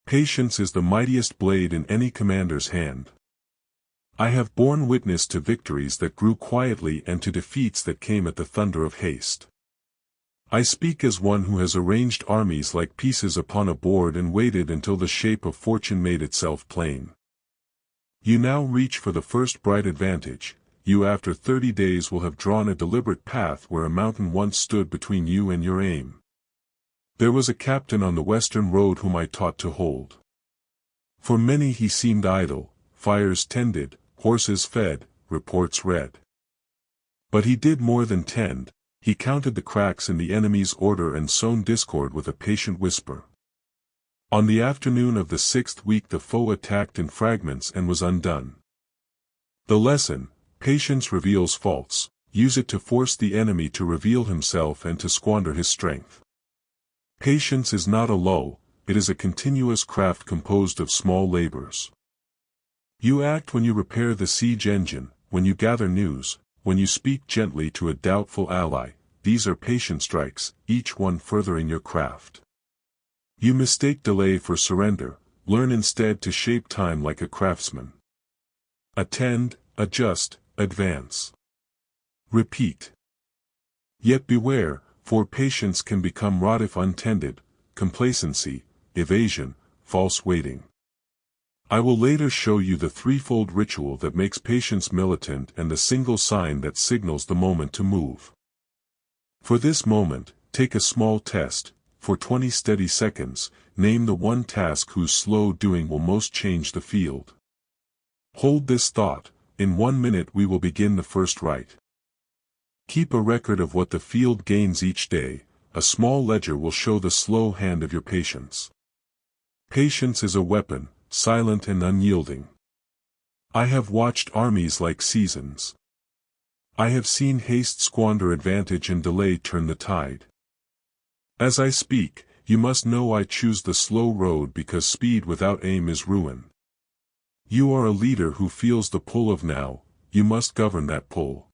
Patience is the mightiest blade in any commander's hand. I have borne witness to victories that grew quietly and to defeats that came at the thunder of haste. I speak as one who has arranged armies like pieces upon a board and waited until the shape of fortune made itself plain. You now reach for the first bright advantage. You after 30 days will have drawn a deliberate path where a mountain once stood between you and your aim. There was a captain on the western road whom I taught to hold. For many he seemed idle, fires tended, horses fed, reports read. But he did more than tend, he counted the cracks in the enemy's order and sown discord with a patient whisper. On the afternoon of the 6th week the foe attacked in fragments and was undone. The lesson: patience reveals faults, use it to force the enemy to reveal himself and to squander his strength. Patience is not a lull, it is a continuous craft composed of small labors. You act when you repair the siege engine, when you gather news, when you speak gently to a doubtful ally. These are patient strikes, each one furthering your craft. You mistake delay for surrender, learn instead to shape time like a craftsman. Attend, adjust, advance. Repeat. Yet beware, for patience can become rot if untended, complacency, evasion, false waiting. I will later show you the threefold ritual that makes patience militant and the single sign that signals the moment to move. For this moment, take a small test. For 20 steady seconds, name the one task whose slow doing will most change the field. Hold this thought. In 1 minute we will begin the first right. Keep a record of what the field gains each day. A small ledger will show the slow hand of your patience. Patience is a weapon, silent and unyielding. I have watched armies like seasons. I have seen haste squander advantage and delay turn the tide. As I speak, you must know I choose the slow road because speed without aim is ruin. You are a leader who feels the pull of now, you must govern that pull.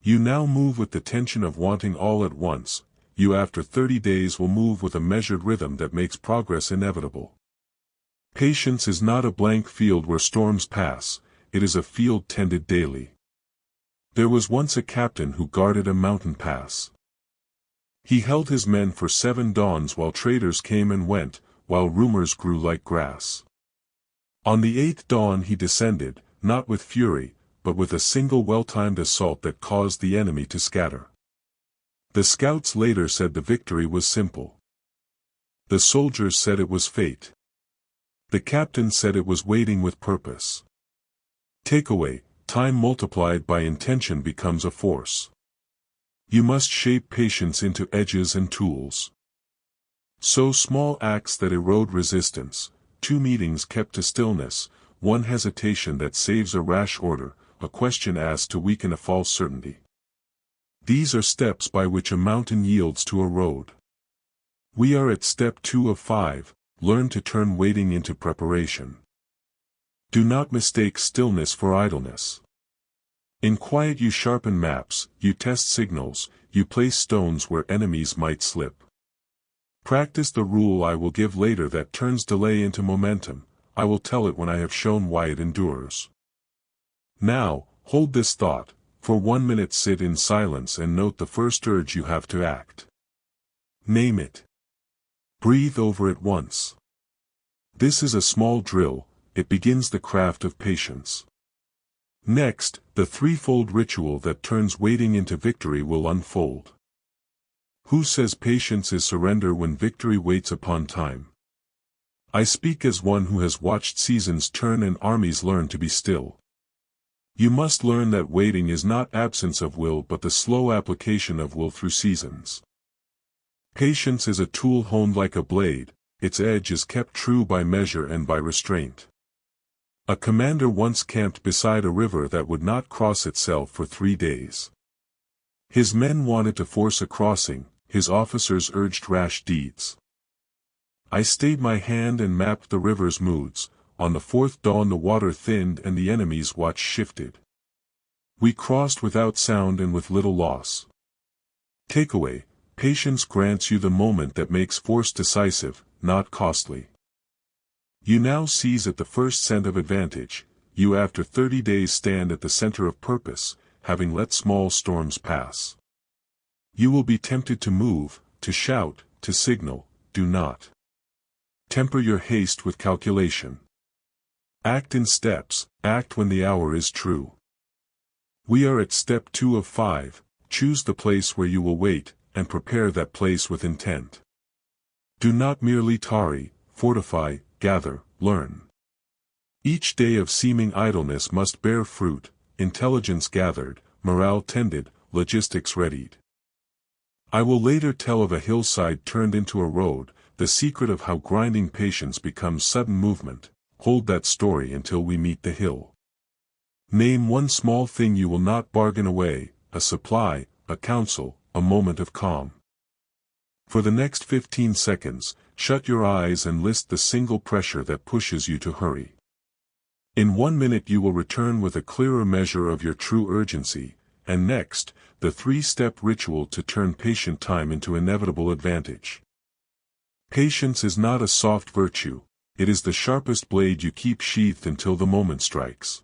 You now move with the tension of wanting all at once, you after 30 days will move with a measured rhythm that makes progress inevitable. Patience is not a blank field where storms pass, it is a field tended daily. There was once a captain who guarded a mountain pass. He held his men for 7 dawns while traders came and went, while rumors grew like grass. On the 8th dawn he descended, not with fury, but with a single well-timed assault that caused the enemy to scatter. The scouts later said the victory was simple. The soldiers said it was fate. The captain said it was waiting with purpose. Takeaway: time multiplied by intention becomes a force. You must shape patience into edges and tools. Sow small acts that erode resistance, 2 meetings kept to stillness, 1 hesitation that saves a rash order, a question asked to weaken a false certainty. These are steps by which a mountain yields to a road. We are at step 2 of 5, learn to turn waiting into preparation. Do not mistake stillness for idleness. In quiet you sharpen maps, you test signals, you place stones where enemies might slip. Practice the rule I will give later that turns delay into momentum. I will tell it when I have shown why it endures. Now, hold this thought. For 1 minute sit in silence and note the first urge you have to act. Name it. Breathe over it once. This is a small drill, it begins the craft of patience. Next, the threefold ritual that turns waiting into victory will unfold. Who says patience is surrender when victory waits upon time? I speak as one who has watched seasons turn and armies learn to be still. You must learn that waiting is not absence of will but the slow application of will through seasons. Patience is a tool honed like a blade, its edge is kept true by measure and by restraint. A commander once camped beside a river that would not cross itself for 3 days. His men wanted to force a crossing, his officers urged rash deeds. I stayed my hand and mapped the river's moods. On the 4th dawn the water thinned and the enemy's watch shifted. We crossed without sound and with little loss. Takeaway: patience grants you the moment that makes force decisive, not costly. You now seize at the first scent of advantage. You after 30 days stand at the center of purpose, having let small storms pass. You will be tempted to move, to shout, to signal. Do not. Temper your haste with calculation. Act in steps, act when the hour is true. We are at step 2 of 5, choose the place where you will wait, and prepare that place with intent. Do not merely tarry, fortify, gather, learn. Each day of seeming idleness must bear fruit, intelligence gathered, morale tended, logistics readied. I will later tell of a hillside turned into a road, the secret of how grinding patience becomes sudden movement. Hold that story until we meet the hill. Name one small thing you will not bargain away, a supply, a counsel, a moment of calm. For the next 15 seconds, shut your eyes and list the single pressure that pushes you to hurry. In 1 minute you will return with a clearer measure of your true urgency, and next, the 3-step ritual to turn patient time into inevitable advantage. Patience is not a soft virtue, it is the sharpest blade you keep sheathed until the moment strikes.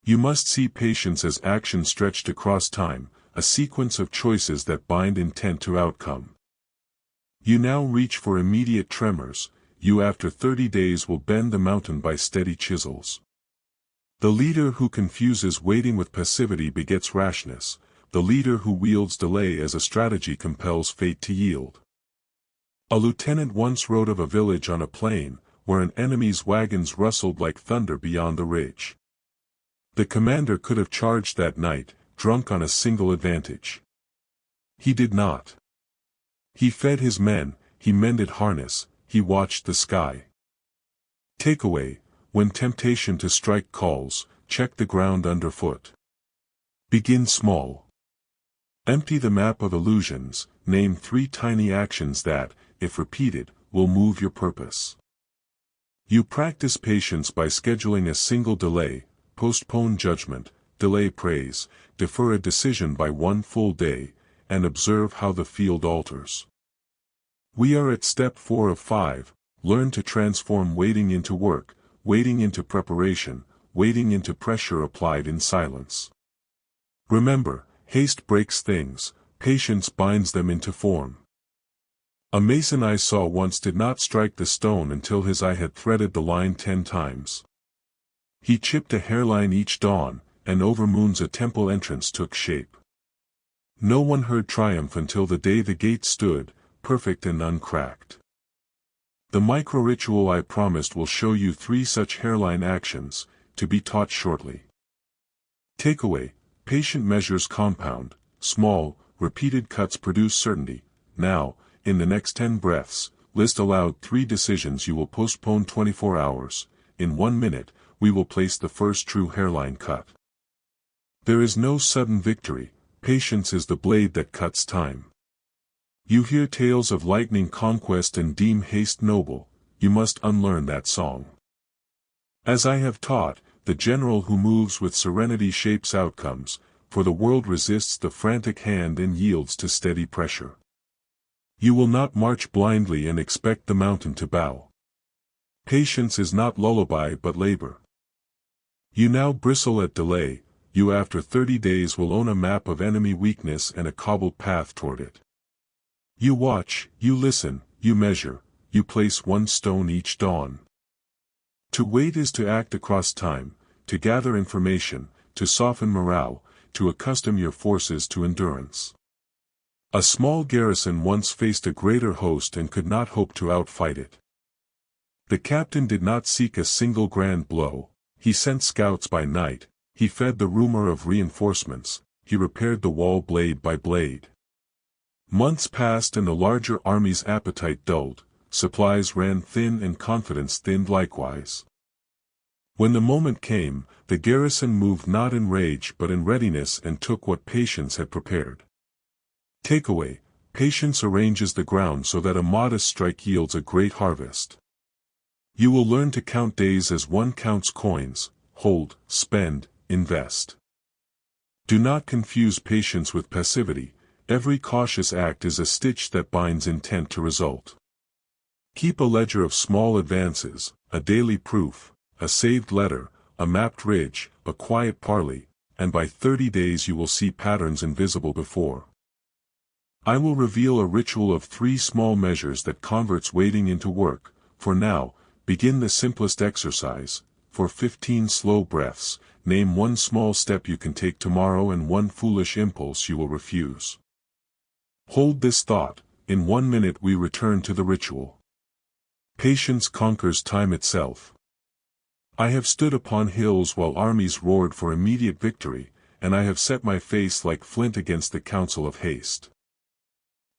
You must see patience as action stretched across time, a sequence of choices that bind intent to outcome. You now reach for immediate tremors, you after 30 days will bend the mountain by steady chisels. The leader who confuses waiting with passivity begets rashness, the leader who wields delay as a strategy compels fate to yield. A lieutenant once wrote of a village on a plain, where an enemy's wagons rustled like thunder beyond the ridge. The commander could have charged that night, drunk on a single advantage. He did not. He fed his men, he mended harness, he watched the sky. Takeaway: when temptation to strike calls, check the ground underfoot. Begin small. Empty the map of illusions, name 3 tiny actions that, if repeated, will move your purpose. You practice patience by scheduling a single delay, postpone judgment, delay praise, defer a decision by 1 full day, and observe how the field alters. We are at step 4 of 5, learn to transform waiting into work, waiting into preparation, waiting into pressure applied in silence. Remember, haste breaks things, patience binds them into form. A mason I saw once did not strike the stone until his eye had threaded the line 10 times. He chipped a hairline each dawn, and over moons a temple entrance took shape. No one heard triumph until the day the gate stood, perfect and uncracked. The micro-ritual I promised will show you 3 such hairline actions, to be taught shortly. Takeaway: patient measures compound, small, repeated cuts produce certainty. Now, in the next 10 breaths, list aloud 3 decisions you will postpone 24 hours. In 1 minute, we will place the first true hairline cut. There is no sudden victory, patience is the blade that cuts time. You hear tales of lightning conquest and deem haste noble, you must unlearn that song. As I have taught, the general who moves with serenity shapes outcomes, for the world resists the frantic hand and yields to steady pressure. You will not march blindly and expect the mountain to bow. Patience is not lullaby but labor. You now bristle at delay, you after 30 days will own a map of enemy weakness and a cobbled path toward it. You watch, you listen, you measure, you place 1 stone each dawn. To wait is to act across time, to gather information, to soften morale, to accustom your forces to endurance. A small garrison once faced a greater host and could not hope to outfight it. The captain did not seek a single grand blow, he sent scouts by night, he fed the rumor of reinforcements, he repaired the wall blade by blade. Months passed and the larger army's appetite dulled, supplies ran thin and confidence thinned likewise. When the moment came, the garrison moved not in rage but in readiness and took what patience had prepared. Takeaway: patience arranges the ground so that a modest strike yields a great harvest. You will learn to count days as one counts coins, hold, spend, invest. Do not confuse patience with passivity, every cautious act is a stitch that binds intent to result. Keep a ledger of small advances, a daily proof, a saved letter, a mapped ridge, a quiet parley, and by 30 days you will see patterns invisible before. I will reveal a ritual of 3 small measures that converts waiting into work. For now, begin the simplest exercise. For 15 slow breaths, name 1 small step you can take tomorrow and 1 foolish impulse you will refuse. Hold this thought. In 1 minute we return to the ritual. Patience conquers time itself. I have stood upon hills while armies roared for immediate victory, and I have set my face like flint against the counsel of haste.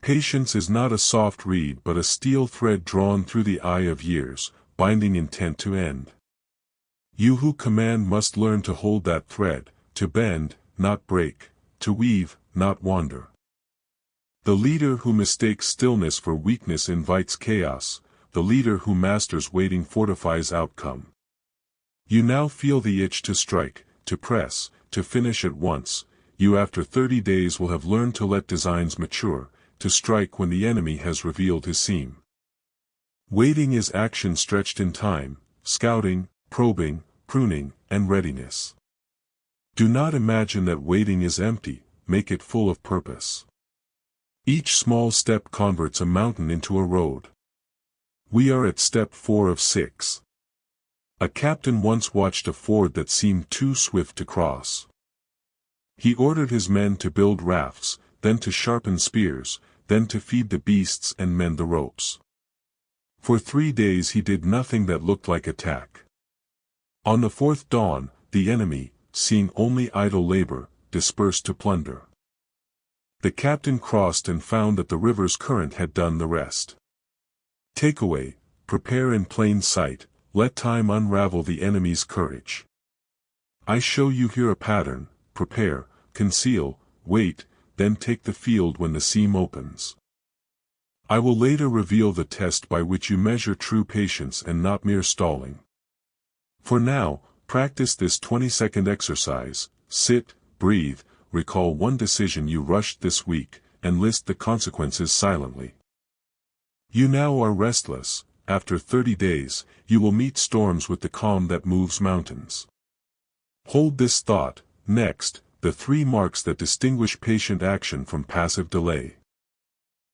Patience is not a soft reed but a steel thread drawn through the eye of years, binding intent to end. You who command must learn to hold that thread, to bend, not break, to weave, not wander. The leader who mistakes stillness for weakness invites chaos, the leader who masters waiting fortifies outcome. You now feel the itch to strike, to press, to finish at once. You after 30 days will have learned to let designs mature, to strike when the enemy has revealed his seam. Waiting is action stretched in time, scouting, probing, pruning, and readiness. Do not imagine that waiting is empty, make it full of purpose. Each small step converts a mountain into a road. We are at step 4 of 6. A captain once watched a ford that seemed too swift to cross. He ordered his men to build rafts, then to sharpen spears, then to feed the beasts and mend the ropes. For 3 days he did nothing that looked like attack. On the 4th dawn, the enemy, seeing only idle labor, dispersed to plunder. The captain crossed and found that the river's current had done the rest. Takeaway: prepare in plain sight, let time unravel the enemy's courage. I show you here a pattern: prepare, conceal, wait, then take the field when the seam opens. I will later reveal the test by which you measure true patience and not mere stalling. For now, practice this 20-second exercise: sit, breathe, recall 1 decision you rushed this week, and list the consequences silently. You now are restless. After 30 days, you will meet storms with the calm that moves mountains. Hold this thought. Next, the 3 marks that distinguish patient action from passive delay.